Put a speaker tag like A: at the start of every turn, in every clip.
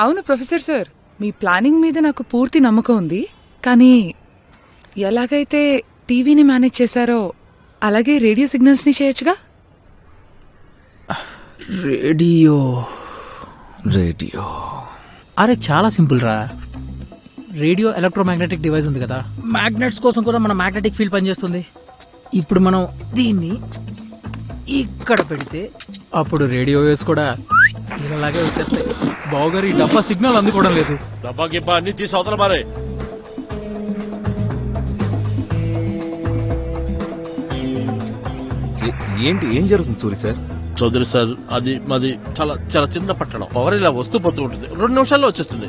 A: అవును professor sir, మీ planning మీద నాకు పూర్తి నమ్మకం ఉంది. కానీ ఎలాగైతే టీవీని మేనేజ్ చేశారో అలాగే రేడియో సిగ్నల్స్ ని చేయొచ్చుగా.
B: రేడియో రేడియో అరే చాలా సింపుల్ రా. రేడియో ఎలక్ట్రోమాగ్నెటిక్ డివైస్ ఉంది కదా, మ్యాగ్నెట్స్ కోసం కూడా మన మ్యాగ్నెటిక్ ఫీల్డ్ పనిచేస్తుంది. ఇప్పుడు మనం దీన్ని ఇక్కడ పెడితే అప్పుడు రేడియో వేవ్స్ కూడా ఇలాగే వచ్చేస్తాయి. బావగారు ఈ డబ్బా సిగ్నల్ అందుకోవడం లేదు.
C: డబ్బా గిబ్బా అన్ని తీసి అవతల మారే.
D: ఏంటి ఏం జరుగుతుంది సూరి సార్?
C: చౌదరి సార్, అది మాది చాలా చాలా చిన్న పట్టణం. పవర్ ఇలా వస్తూ పోతూ ఉంటుంది, 2 నిమిషాల్లో వచ్చేస్తుంది.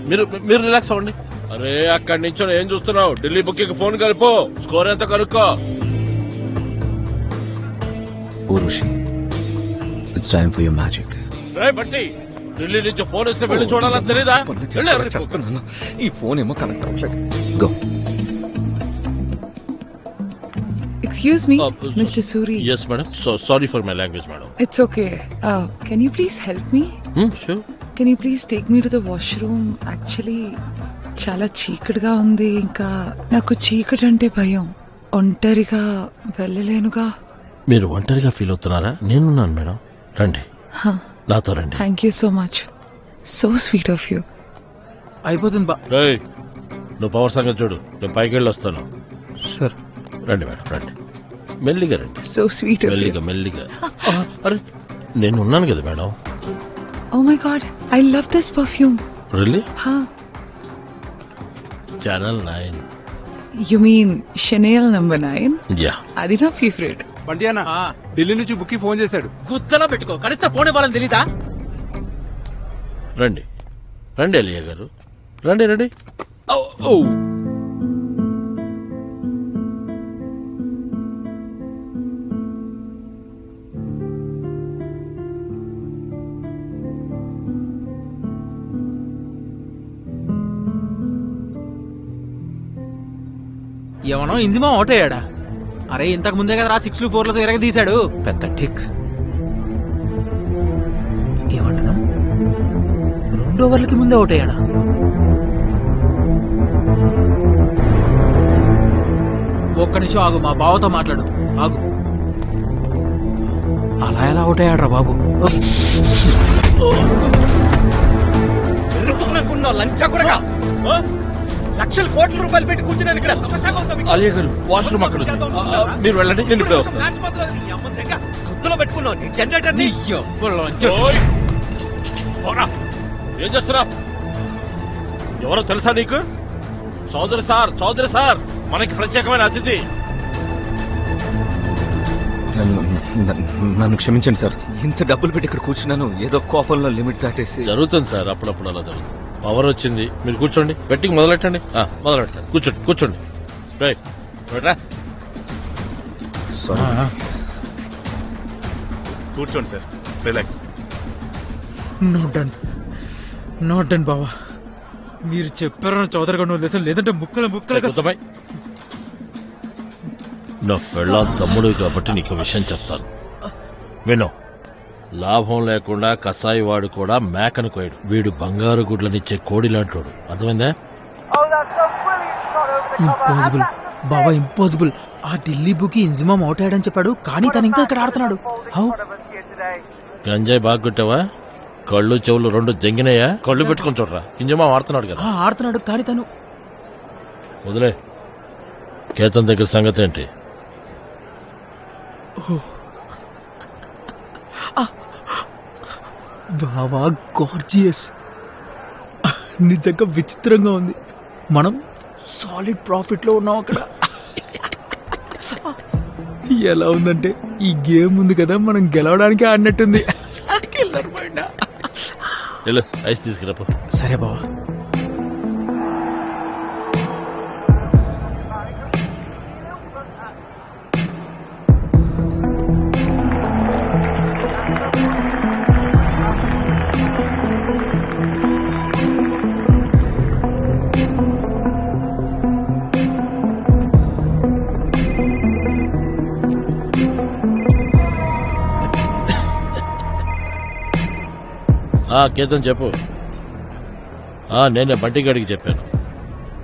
C: మీరు రిలాక్స్ అవ్వండి. అరే అక్కడి నుంచి ఏం చూస్తున్నావు? ఢిల్లీ బుకింగ్ ఫోన్ కలిపో, స్కోర్ ఎంత కనుక్కో.
D: ఊరుషి, it's time for your magic.
C: రే బట్టి, ఢిల్లీ నుంచి ఫోన్ వస్తే వెళ్ళి చూడాలని తెలీదా?
D: ఈ ఫోన్ ఏమో కనెక్ట్ అవ్వట్లేదు. Go.
A: Excuse me, Mr. Suri.
C: Yes, madam. So sorry for my language, madam.
A: It's okay. Can you please help me?
C: Sure.
A: Can you please take me to the washroom? Actually, చాలా చీకటిగా ఉంది. ఇంకా నాకు చీకటి అంటే భయం. ఒంటరిగా వెళ్ళలేనుగా.
C: మీరు ఒంటరిగా ఫీల్ అవుతున్నారా? నేనున్నాను మేడం, రండి. నాతో రండి.
A: Thank you so much. So sweet of you.
B: అయిపోతుంది బా.
C: రేయ్, నువ్వు పవర్ సంగతి చూడు, నేను పైకి వెళ్ళి వస్తాను.
B: సార్
C: రండి మేడం, రండి. మెల్లిగా రండి,
A: సో స్వీట్ ఆఫ్ యూ.
C: మెల్లిగా మెల్లిగా. అరే నేను ఉన్నాను కదా madam.
A: Oh my god, I love this perfume.
C: Really?
A: హా.
C: Channel 9.
A: You mean Chanel number 9?
C: Yeah.
A: అది నా ఫేవరెట్.
E: బంటి అన్న ఢిల్లీ నుంచి బుక్కి ఫోన్ చేశాడు.
B: గుత్తలో పెట్టుకో, కనిస్తే ఫోన్ ఇవ్వాలని తెలీదా?
C: రండి రండి అలియా గారు, రండి రండి. ఓ
B: ఏమనో ఇంజిమా అవుట్ అయ్యాడా? అరే ఇంతకు ముందే కదా 6లు 4లతో ఎరగ తీశాడు.
D: పెద్ద టిక్.
B: ఏమంటున్నా? 2 ఓవర్లకి ముందే అవుట్ అయ్యాడా? ఒక్క నిమిషం ఆగు, మా బావతో మాట్లాడు. ఆగు. అలా ఎలా అవుట్ అయ్యాడ్రా బాబు? లక్షల కోట్ల రూపాయలు పెట్టి కూర్చున్నాను ఇక్కడ.
C: అలియా గారు, వాష్రూమ్ అక్కడ ఉంది. మీరు వెళ్ళండి, నేను ఇప్పుడే వస్తాను.
B: పెట్టుకున్నావు జనరేటర్.
C: ఓయ్, పోరా. ఏం చేస్తున్నా? ఎవరో తెలుసా నీకు? చౌదరి సార్, చౌదరి సార్, మనకి ప్రత్యేకమైన అతిథి.
D: నన్ను క్షమించండి సార్, ఇంత డబ్బులు పెట్టి ఇక్కడ కూర్చున్నాను. ఏదో కోపంలో లిమిట్ దాటేసి.
C: జరుగుతుంది సార్, అప్పుడప్పుడు అలా జరుగుతుంది. పవర్ వచ్చింది, మీరు కూర్చోండి. బెట్టింగ్ మొదలెట్టండి. మొదలెట్టండి, కూర్చోండి కూర్చోండి. రా
E: కూర్చోండి సార్, రిలాక్స్.
B: నాట్ డన్ బావా. మీరు చెప్పారని చౌదరిగా నువ్వు లేదు, లేదంటే ముక్కలు
C: నా పెళ్ళాం తమ్ముడు కాబట్టి నీకు విషయం చెప్తాను, విను. లాభం లేకుండా కసాయి వాడు కూడా మేకను కోయడు. వీడు బంగారు గుడ్లనిచ్చే కోడి లాంటోడు, అర్థమైందా?
B: ఇంపాసిబుల్ బాబా, ఇంపాసిబుల్. ఆ ఢిల్లీ బుకి ఇంజిమామ్ అవుట్ అయ్యాడని చెప్పాడు, కానీ తను ఇంకా ఇక్కడ ఆడుతున్నాడు. హౌ?
C: గంజాయి బాగా కొట్టావా? కళ్ళు చెవులు 2 జంగినాయా? కళ్ళు పెట్టుకుని చూడరా, ఇంజిమామ్ ఆడుతున్నాడు కదా.
B: ఆడుతున్నాడు, కానీ తను
C: వదిలే. కేతన్ దగ్గర సంగతి ఏంటి?
B: బావా గార్జియస్, నిజంగా విచిత్రంగా ఉంది. మనం సాలిడ్ ప్రాఫిట్ లో ఉన్నాం అక్కడ. ఎలా ఉందంటే ఈ గేమ్ ఉంది కదా, మనం గెలవడానికి ఆడినట్టుంది.
C: ఐస్ తీసుకురాపో.
B: సరే బావా.
C: కేతన్ చెప్పు. నేనే బంటి గడికి చెప్పాను.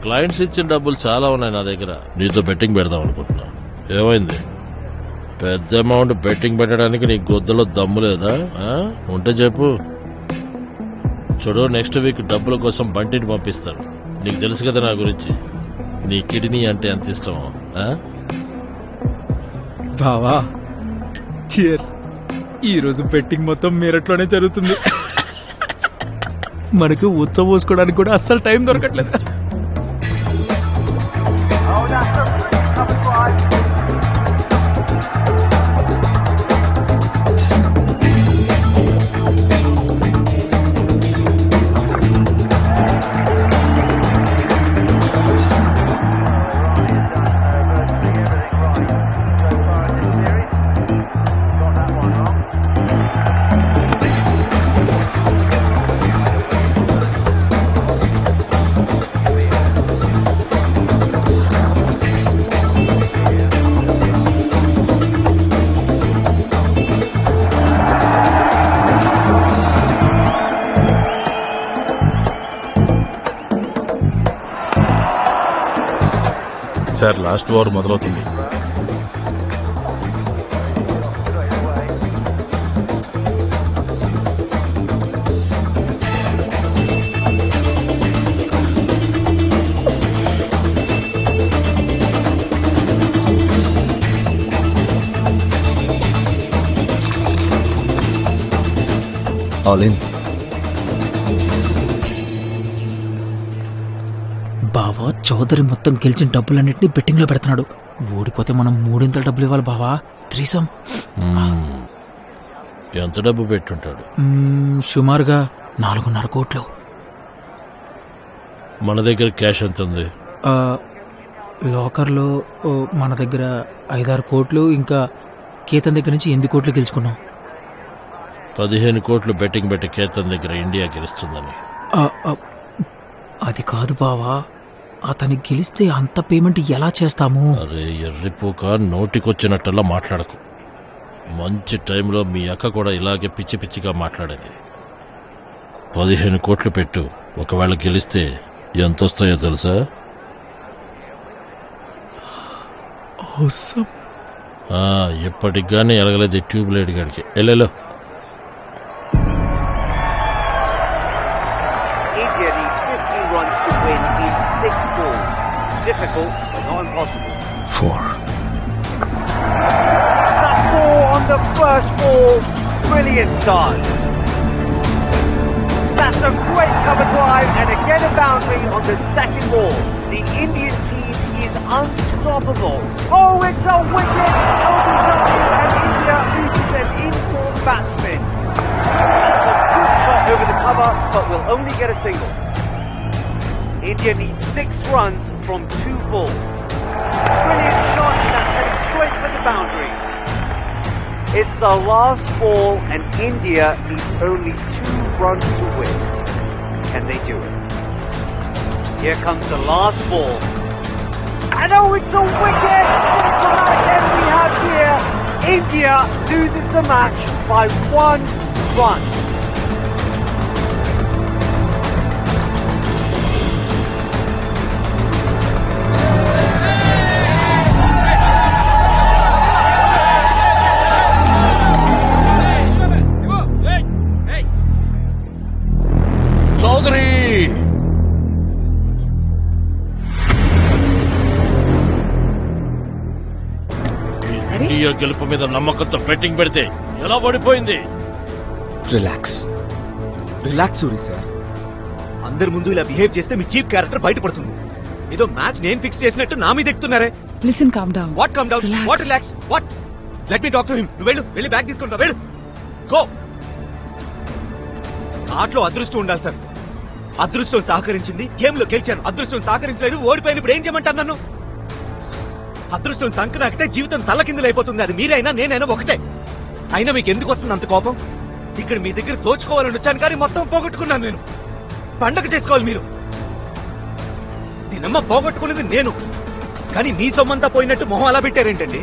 C: క్లయింట్స్ ఇచ్చిన డబ్బులు చాలా ఉన్నాయి నా దగ్గర. నీతో బెట్టింగ్ పెడదాం అనుకుంటున్నా. ఏమైంది? పెద్ద అమౌంట్ బెట్టింగ్ పెట్టడానికి నీ గొద్దలో దమ్ము లేదా? ఉంటే చెప్పు. చూడు, నెక్స్ట్ వీక్ డబ్బుల కోసం బంటిని పంపిస్తాను. నీకు తెలుసు కదా నా గురించి. నీ కిడ్నీ అంటే ఎంత ఇష్టమో.
B: బావా చియర్స్. ఈ రోజు బెట్టింగ్ మొత్తం మీరట్లోనే జరుగుతుంది. మనకు ఉత్సవం పోసుకోవడానికి కూడా అస్సలు టైం దొరకట్లేదు.
E: సార్ లాస్ట్ ఓవర్ మొదలవుతుంది.
D: All in.
B: బావా చౌదరి మొత్తం గెలిచిన డబ్బులన్నింటినీ బెట్టింగ్ లో పెడుతున్నాడు. ఓడిపోతే మనం 3 డబ్బులు ఇవ్వాలి బావా. త్రీసం.
C: ఎంత డబ్బు పెట్టుంటాడు?
B: సుమారుగా 4.5 కోట్లు.
C: మన దగ్గర క్యాష్ ఎంత ఉంది?
B: లాకర్లో మన దగ్గర 5-6 కోట్లు, ఇంకా కేతన్ దగ్గర నుంచి 8 కోట్లు గెలుచుకున్నాం.
C: 15 కోట్లు బెట్టింగ్ పెట్టి కేతన్ దగ్గర ఇండియా గెలుస్తుందని.
B: అది కాదు బావా, అతని గెలిస్తే అంత పేమెంట్ ఎలా చేస్తాము?
C: అరే ఎర్రిపోక, నోటికొచ్చినట్టల్లా మాట్లాడకు. మంచి టైంలో మీ అక్క కూడా ఇలాగే పిచ్చి పిచ్చిగా మాట్లాడేది. 15 కోట్లు పెట్టు. ఒకవేళ గెలిస్తే ఎంత వస్తాయో తెలుసా? ఇప్పటికి గానీ ఎలగలేదు ట్యూబ్ లైట్ గడికి. వెళ్ళలో
F: India needs 50 runs to win in 6 balls. Difficult, but not impossible.
B: 4.
F: That's 4 on the first ball. Brilliant start. That's a great cover drive and again a boundary on the second ball. The Indian team is unstoppable. Oh, it's a wicket! And India loses an in-form batsman. Over the cover, but will only get a single. India needs 6 runs from 2 balls. Brilliant shot, that's heading straight for the boundary. It's the last ball and India needs only 2 runs to win. Can they do it? Here comes the last ball. And oh, it's a wicket! It's the match end we have here. India loses the match by 1 run.
C: Chowdary, India గెలుపు మీద నమ్మకంతో betting పెడితే ఎలా ఓడిపోయింది?
D: Relax relax Suri sir. అందరి ముందు ఇలా behave చేస్తే మీ చీప్ క్యారెక్టర్ బయటపడుతుంది. ఏదో మ్యాచ్ నేను ఫిక్స్ చేసినట్టు నా మీద ఎక్కుతున్నారే.
A: Listen, calm down.
D: What come down? What relax? What? Let me talk to him. నువ్వు వెళ్ళి బ్యాగ్ తీసుకుంటా. వెళ్ళు, గో. ఆటలో అదృష్టం ఉండాలి సార్. అదృష్టం సహకరించింది, గేమ్ లో గెలిచాను. అదృష్టం సహకరించలేదు, ఓడిపోయిన. ఇప్పుడు ఏం చేయమంటారు నన్ను? అదృష్టం సంక నాకితే జీవితం తల్లకిందులైపోతుంది. అది మీరైనా నేనైనా ఒకటే. అయినా మీకు ఎందుకు వస్తుంది అంత కోపం? ఇక్కడ మీ దగ్గర దోచుకోవాలని వచ్చాను, కానీ మొత్తం పోగొట్టుకున్నాను నేను. పండగ చేసుకోవాలి మీరు. దీనమ్మ పోగొట్టుకునేది నేను, కానీ మీ సొమ్మంతా పోయినట్టు మొహం అలా పెట్టారేంటండి?